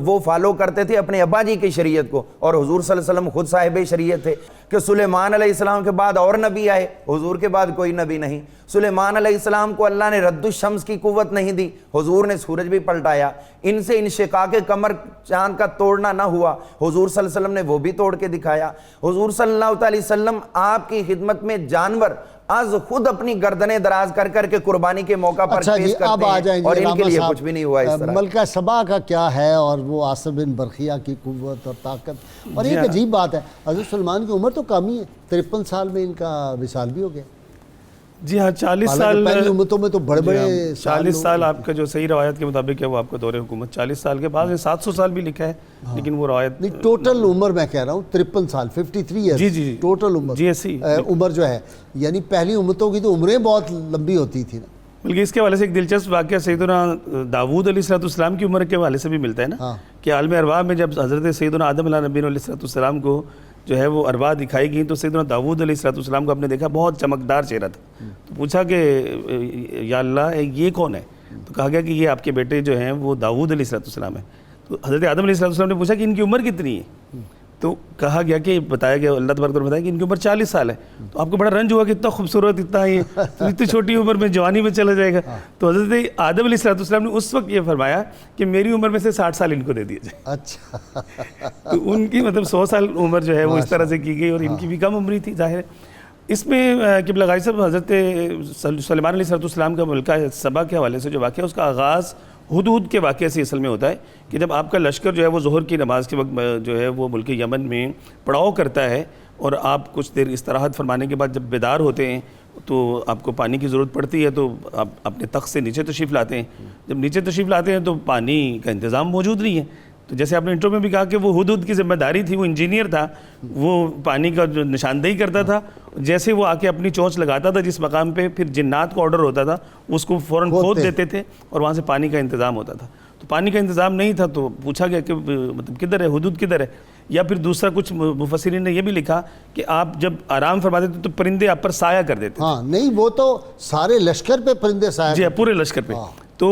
وہ فالو کرتے تھے اپنے ابا جی کی شریعت کو، اور حضور صلی اللہ علیہ وسلم خود صاحب شریعت تھے کہ سلیمان علیہ السلام کے بعد اور نبی آئے، حضور کے بعد کوئی نبی نہیں۔ سلیمان علیہ السلام کو اللہ نے رد الشمس کی قوت نہیں دی، حضور نے سورج بھی پلٹایا۔ ان سے انشقاق کمر چاند کا توڑنا نہ ہوا، حضور صلی اللہ علیہ وسلم نے وہ بھی توڑ کے دکھایا۔ حضور صلی اللہ علیہ وسلم آپ کی خدمت میں جانور از خود اپنی گردنیں دراز کر کر کے قربانی کے موقع پر پیش کرتے ہیں، اور ان کے لیے کچھ بھی نہیں ہوا اس طرح۔ ملکہ سبا کا کیا ہے اور وہ عاصم بن برقیہ کی قوت اور طاقت، اور ایک عجیب بات ہے حضرت سلیمان کی عمر تو کم ہی ہے، 53 سال میں ان کا وصال بھی ہو گیا۔ جی ہاں، 40 سال پہلی امتوں میں تو بڑے بڑے 40 سال آپ کا جو صحیح روایت کے مطابق ہے وہ آپ کا دور حکومت 40 سال کے بعد 700 سال بھی لکھا ہے، لیکن وہ روایت نہیں، ٹوٹل عمر میں کہہ رہا ہوں 53 سال 53 ایئرز، جی ٹوٹل عمر، جی ایسی عمر جو ہے، یعنی پہلی امتوں کی تو عمریں بہت لمبی ہوتی تھی نا۔ بلکہ اس کے حوالے سے ایک دلچسپ واقعہ سیدنا داؤد علیہ السلام کی عمر کے حوالے سے بھی ملتا ہے نا، کہ عالم ارواح میں جب حضرت سیدنا آدم علیہ نبی علیہ السلام کو جو ہے وہ ارواح دکھائی گئی تو سیدنا داؤد علیہ السلام کو آپ نے دیکھا بہت چمکدار چہرہ تھا، تو پوچھا کہ یا اللہ یہ کون ہے؟ تو کہا گیا کہ یہ آپ کے بیٹے جو ہیں وہ داؤد علیہ السلام ہیں۔ تو حضرت آدم علیہ السلام نے پوچھا کہ ان کی عمر کتنی ہے؟ تو کہا گیا کہ بتایا گیا، اللہ تبارک و تعالیٰ نے بتایا کہ ان کی عمر 40 سال ہے۔ تو آپ کو بڑا رنج ہوا کہ اتنا خوبصورت، اتنی چھوٹی عمر میں جوانی میں چلا جائے گا۔ تو حضرت آدم علیہ السلام نے اس وقت یہ فرمایا کہ میری عمر میں سے 60 سال ان کو دے دیا جائے۔ اچھا، تو ان کی مطلب 100 سال عمر جو ہے وہ اس طرح سے کی گئی، اور ان کی بھی کم عمری تھی ظاہر ہے۔ اس میں قبلہ غازی صاحب حضرت سلیمان علیہ السلام کا ملکہ سبا کے حوالے سے جو واقعہ ہے اس کا آغاز ہدہد کے واقعے سے اصل میں ہوتا ہے کہ جب آپ کا لشکر جو ہے وہ ظہر کی نماز کے وقت جو ہے وہ ملک یمن میں پڑاؤ کرتا ہے، اور آپ کچھ دیر استراحت فرمانے کے بعد جب بیدار ہوتے ہیں تو آپ کو پانی کی ضرورت پڑتی ہے، تو آپ اپنے تخت سے نیچے تشریف لاتے ہیں۔ جب نیچے تشریف لاتے ہیں تو پانی کا انتظام موجود نہیں ہے، تو جیسے آپ نے انٹرو میں بھی کہا کہ وہ حدود کی ذمہ داری تھی، وہ انجینئر تھا، وہ پانی کا جو نشاندہی کرتا تھا، جیسے وہ آ کے اپنی چونچ لگاتا تھا جس مقام پہ، پھر جنات کو آرڈر ہوتا تھا اس کو فوراً کھود دیتے تھے اور وہاں سے پانی کا انتظام ہوتا تھا. تو پانی کا انتظام نہیں تھا تو پوچھا گیا کہ مطلب کدھر ہے حدود کدھر ہے. یا پھر دوسرا کچھ مفسرین نے یہ بھی لکھا کہ آپ جب آرام فرماتے تھے تو پرندے آپ پر سایہ کر دیتے تھے. ہاں نہیں وہ تو سارے لشکر پہ پرندے سایہ. جی پورے لشکر پہ. تو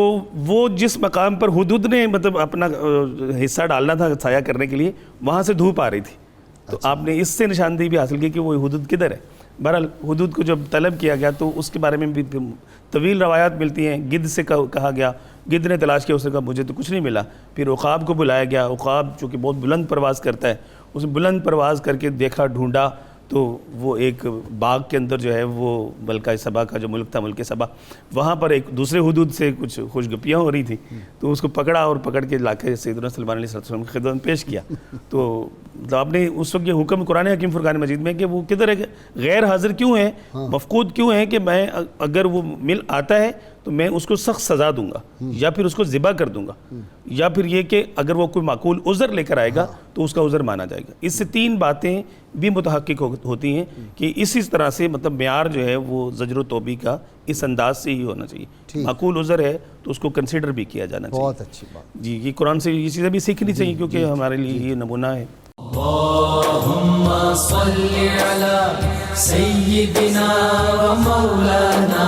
وہ جس مقام پر حدود نے مطلب اپنا حصہ ڈالنا تھا سایہ کرنے کے لیے، وہاں سے دھوپ آ رہی تھی. تو آپ نے اس سے نشاندہی بھی حاصل کی کہ وہ حدود کدھر ہے. بہرحال حدود کو جب طلب کیا گیا تو اس کے بارے میں بھی طویل روایات ملتی ہیں. گدھ سے کہا گیا، گدھ نے تلاش کیا، اس نے کہا مجھے تو کچھ نہیں ملا. پھر عقاب کو بلایا گیا. عقاب چونکہ بہت بلند پرواز کرتا ہے، اس نے بلند پرواز کر کے دیکھا، ڈھونڈا، تو وہ ایک باغ کے اندر جو ہے وہ ملکہ سبا کا جو ملک تھا، ملک سبا، وہاں پر ایک دوسرے حدود سے کچھ خوش گپیاں ہو رہی تھیں. تو اس کو پکڑا اور پکڑ کے لا کے سیدنا سلیمان علیہ السلام کی خدمت میں پیش کیا. تو آپ نے اس وقت یہ حکم قرآن حکیم فرقان مجید میں کہ وہ کدھر ہے، غیر حاضر کیوں ہے، مفقود کیوں ہے، کہ میں اگر وہ مل آتا ہے تو میں اس کو سخت سزا دوں گا، یا پھر اس کو ذبح کر دوں گا، یا پھر یہ کہ اگر وہ کوئی معقول عذر لے کر آئے گا تو اس کا عذر مانا جائے گا. اس سے تین باتیں بھی متحقق ہوتی ہیں کہ اسی طرح سے مطلب معیار جو ہے وہ زجر و توبی کا اس انداز سے ہی ہونا چاہیے. معقول عذر ہے تو اس کو کنسیڈر بھی کیا جانا چاہیے. بہت اچھی بات. جی یہ قرآن سے یہ چیزیں بھی سیکھنی چاہیے کیونکہ ہمارے لیے یہ نمونہ ہے. اللهم صل على سيدنا ومولانا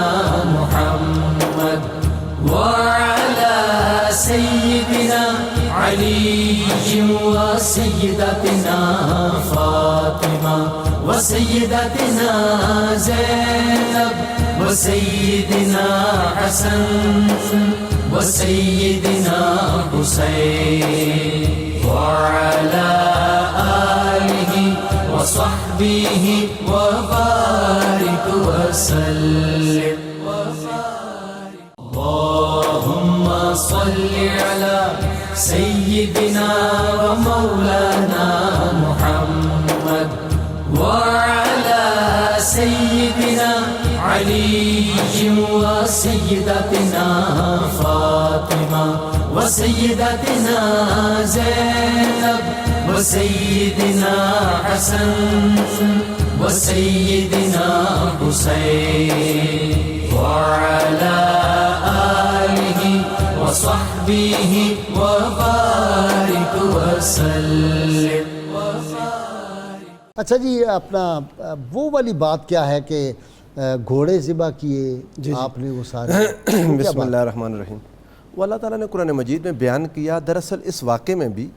محمد وعلى سيدنا علي وسيدتنا فاطمة وسيدتنا زينب وسيدنا حسن وسيدنا حسين وعلى آله وصحبه وبارك وسلم. اللهم صل على سيدنا ومولانا محمد وعلى سيدنا علي وسيدتنا فاطمة وسيدتنا زينب وسيدنا حسن وسيدنا حسين وعلى آله وصحبه وبارك وسلم. اچھا جی، اپنا وہ والی بات کیا ہے کہ گھوڑے ذبح کیے آپ نے وہ سارے؟ بسم اللہ الرحمن الرحیم. وہ اللہ تعالیٰ نے قرآن مجید میں بیان کیا. دراصل اس واقعے میں بھی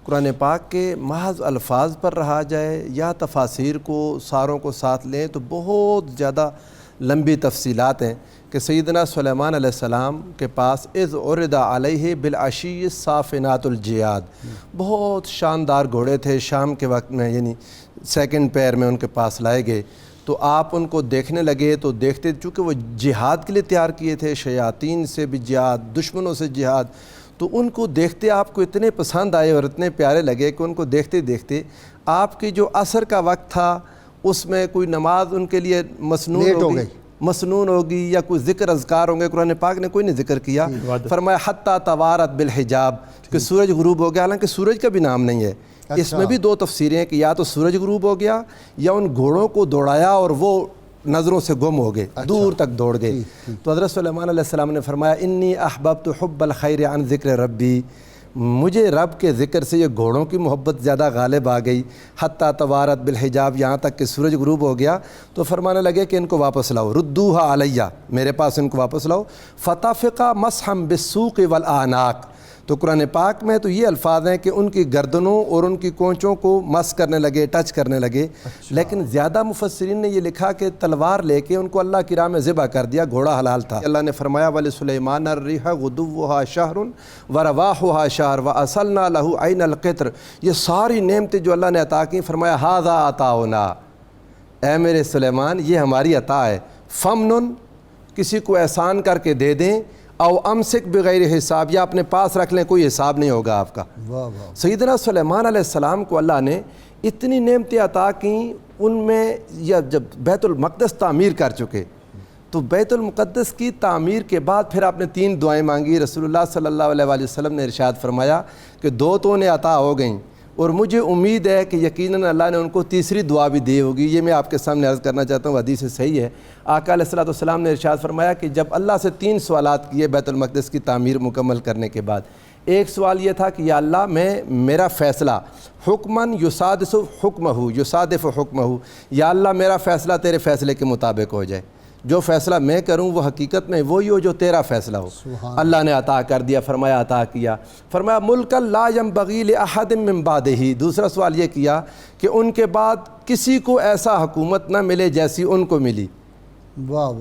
قرآن پاک کے محض الفاظ پر رہا جائے یا تفاسیر کو ساروں کو ساتھ لیں تو بہت زیادہ لمبی تفصیلات ہیں کہ سیدنا سلیمان علیہ السلام کے پاس اذ عرض علیہ بالعشی الصافنات الجیاد، بہت شاندار گھوڑے تھے. شام کے وقت میں یعنی سیکنڈ پیر میں ان کے پاس لائے گئے تو آپ ان کو دیکھنے لگے تو دیکھتے، چونکہ وہ جہاد کے لیے تیار کیے تھے، شیاطین سے بھی جہاد، دشمنوں سے جہاد، تو ان کو دیکھتے آپ کو اتنے پسند آئے اور اتنے پیارے لگے کہ ان کو دیکھتے دیکھتے آپ کی جو عصر کا وقت تھا اس میں کوئی نماز ان کے لیے مسنون ہوگی یا کوئی ذکر اذکار ہوں گے. قرآن پاک نے کوئی نہیں ذکر کیا. فرمایا حتی توارت بالحجاب، کہ سورج غروب ہو گیا. حالانکہ سورج کا بھی نام نہیں ہے. اس میں بھی دو تفسیریں ہیں کہ یا تو سورج غروب ہو گیا یا ان گھوڑوں کو دوڑایا اور وہ نظروں سے گم ہو گئے، دور تک دوڑ گئے. تو حضرت سلیمان علیہ السلام نے فرمایا انی احببت حب الخیر عن ذکر ربی، مجھے رب کے ذکر سے یہ گھوڑوں کی محبت زیادہ غالب آ گئی. حتی توارت بالحجاب، یہاں تک کہ سورج غروب ہو گیا. تو فرمانے لگے کہ ان کو واپس لاؤ، ردوہا علیہ، میرے پاس ان کو واپس لاؤ. فتفقا مسحا بالسوق والاعناق. تو قرآن پاک میں تو یہ الفاظ ہیں کہ ان کی گردنوں اور ان کی کونچوں کو مس کرنے لگے، ٹچ کرنے لگے. لیکن زیادہ مفسرین نے یہ لکھا کہ تلوار لے کے ان کو اللہ کی راہ میں ذبح کر دیا، گھوڑا حلال تھا. اللہ نے فرمایا وَلِسُلَيْمَانَ الرِّيحَ غُدُوُّهَا شَهْرٌ وَرَوَاحُهَا شَهْرٌ وَأَصَلْنَا لَهُ عَيْنَ الْقِطْرِ. یہ ساری نعمتیں جو اللہ نے عطا کی، فرمایا هَذَا عَطَاؤُنَا، اے میرے سلیمان یہ ہماری عطا ہے. فَمْنُن، کسی کو احسان کر کے دے دیں، او امسک بغیر حساب، یا اپنے پاس رکھ لیں، کوئی حساب نہیں ہوگا آپ کا. سیدنا سلیمان علیہ السلام کو اللہ نے اتنی نعمتیں عطا کیں. ان میں جب بیت المقدس تعمیر کر چکے تو بیت المقدس کی تعمیر کے بعد پھر آپ نے 3 دعائیں مانگی. رسول اللہ صلی اللہ علیہ وآلہ وسلم نے ارشاد فرمایا کہ 2 تو انہیں عطا ہو گئیں اور مجھے امید ہے کہ یقیناً اللہ نے ان کو تیسری دعا بھی دی ہوگی. یہ میں آپ کے سامنے عرض کرنا چاہتا ہوں, حدیث سے صحیح ہے. آقا علیہ الصلوۃ والسلام نے ارشاد فرمایا کہ جب اللہ سے 3 سوالات کیے بیت المقدس کی تعمیر مکمل کرنے کے بعد, ایک سوال یہ تھا کہ یا اللہ میرا فیصلہ حکماً یصادف حکمہ, یا اللہ میرا فیصلہ تیرے فیصلے کے مطابق ہو جائے, جو فیصلہ میں کروں وہ حقیقت میں وہی ہو جو تیرا فیصلہ ہو. اللہ نے عطا کر دیا, فرمایا عطا کیا. فرمایا ملک لا ينبغی لأحد من بعدہ. دوسرا سوال یہ کیا کہ ان کے بعد کسی کو ایسا حکومت نہ ملے جیسی ان کو ملی.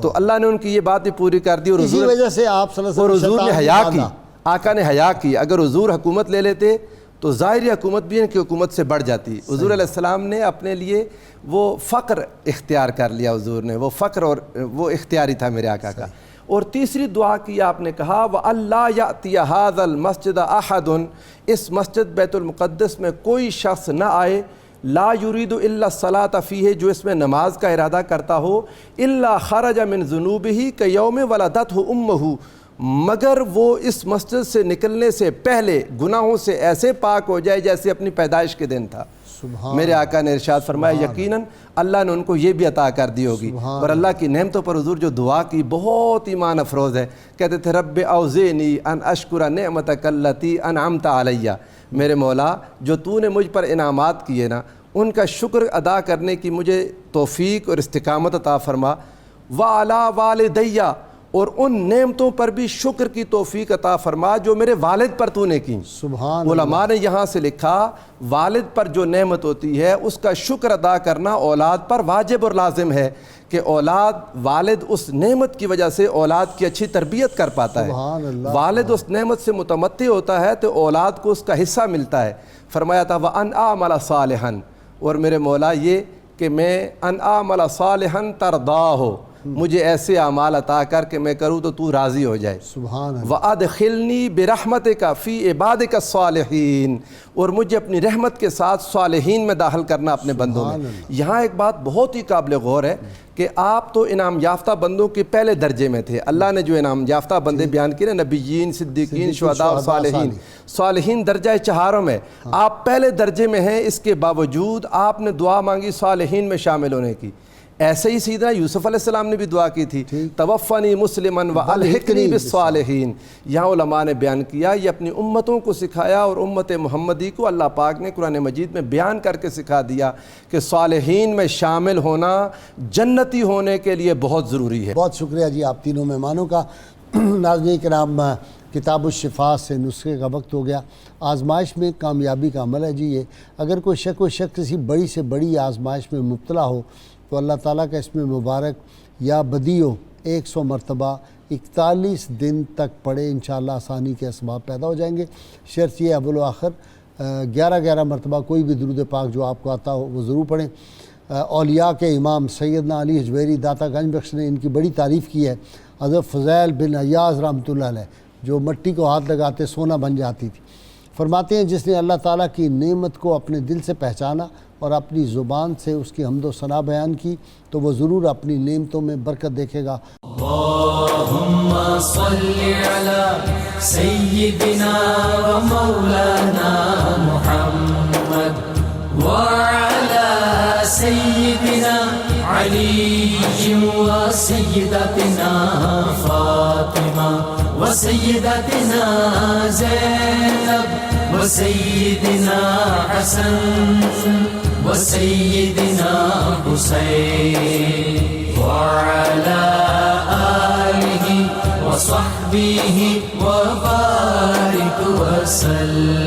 تو اللہ نے ان کی یہ بات بھی پوری کر دی, اور اسی وجہ سے آپ صلی اللہ علیہ وسلم حضور نے حیا کی, آقا نے حیا کی. اگر حضور حکومت لے لیتے تو ظاہری حکومت بھی ان کی حکومت سے بڑھ جاتی. حضور علیہ السلام نے اپنے لیے وہ فقر اختیار کر لیا, حضور نے وہ فقر اور وہ اختیاری تھا میرے آقا کا. اور تیسری دعا کی آپ نے کہا وَأَلَّا يَأْتِيَ هَذَا الْمَسْجِدَ أَحَدٌ, اس مسجد بیت المقدس میں کوئی شخص نہ آئے لا یرید الا الصلاۃ فیہ, جو اس میں نماز کا ارادہ کرتا ہو, الا خرج من ذنوبہ کیوم ولدتہ امہ, مگر وہ اس مسجد سے نکلنے سے پہلے گناہوں سے ایسے پاک ہو جائے جیسے اپنی پیدائش کے دن تھا. میرے آقا نے ارشاد فرمایا یقیناً اللہ نے ان کو یہ بھی عطا کر دی ہوگی. اور اللہ کی نعمتوں پر حضور جو دعا کی بہت ایمان افروز ہے. کہتے تھے رب اوزعنی ان اشکر نعمتک التی انعمت علیہ, میرے مولا جو تو نے مجھ پر انعامات کیے نا ان کا شکر ادا کرنے کی مجھے توفیق اور استقامت عطا فرما. وعلی والدیہ, اور ان نعمتوں پر بھی شکر کی توفیق عطا فرما جو میرے والد پر تو نے کی. سبحان علماء نے یہاں سے لکھا والد پر جو نعمت ہوتی ہے اس کا شکر ادا کرنا اولاد پر واجب اور لازم ہے, کہ اولاد والد اس نعمت کی وجہ سے اولاد کی اچھی تربیت کر پاتا ہے. والد اس نعمت سے متمتع ہوتا ہے تو اولاد کو اس کا حصہ ملتا ہے. فرمایا تھا وَأَنْ أَعْمَلَ صَالِحًا, اور میرے مولا یہ کہ میں ان اعمل صالحًا ترضاہ, مجھے ایسے اعمال عطا کر کے میں کروں تو راضی ہو جائے. سبحان اللہ. وَأَدْخِلْنِي بِرَحْمَتِكَ فِي عِبَادِكَ الصَّالِحِينَ, اور مجھے اپنی رحمت کے ساتھ صالحین میں داخل کرنا اپنے بندوں میں. یہاں ایک بات بہت ہی قابل غور ہے کہ آپ تو انعام یافتہ بندوں کے پہلے درجے میں تھے. اللہ نے جو انعام یافتہ بندے بیان کیے نبیین, صدیقین, شہداء اور صالحین, صالحین درجہ 4 میں آپ پہلے درجے میں ہیں. اس کے باوجود آپ نے دعا مانگی صالحین میں شامل ہونے کی. ایسے ہی سیدنا یوسف علیہ السلام نے بھی دعا کی تھی توفنی مسلماً والحقنی بالصالحین. یہاں علماء نے بیان کیا, یہ اپنی امتوں کو سکھایا اور امت محمدی کو اللہ پاک نے قرآن مجید میں بیان کر کے سکھا دیا کہ صالحین میں شامل ہونا جنتی ہونے کے لیے بہت ضروری ہے. بہت شکریہ جی آپ تینوں مہمانوں کا. ناظرین کرام, کتاب الشفاء سے نسخے کا وقت ہو گیا. آزمائش میں کامیابی کا عمل ہے جی یہ. اگر کوئی شک و شک کسی بڑی سے بڑی آزمائش میں مبتلا ہو تو اللہ تعالیٰ کا اسم مبارک یا بدیو 100 مرتبہ 41 دن تک پڑھے, انشاءاللہ آسانی کے اسباب پیدا ہو جائیں گے. شرط یہ اول و آخر 11 مرتبہ کوئی بھی درود پاک جو آپ کو آتا ہو وہ ضرور پڑھیں. اولیاء کے امام سیدنا علی حجویری داتا گنج بخش نے ان کی بڑی تعریف کی ہے. حضرت فضیل بن عیاض رحمۃ اللہ علیہ, جو مٹی کو ہاتھ لگاتے سونا بن جاتی تھی, فرماتے ہیں جس نے اللہ تعالیٰ کی نعمت کو اپنے دل سے پہچانا اور اپنی زبان سے اس کی حمد و ثنا بیان کی تو وہ ضرور اپنی نعمتوں میں برکت دیکھے گا. اللہم صلی علی سیدنا و مولانا محمد وعلی سیدنا علی و سیدتنا فاطمہ و سیدتنا زینب و سیدنا حسن وسيدنا حسين وعلى آله وصحبه وبارك وسلم.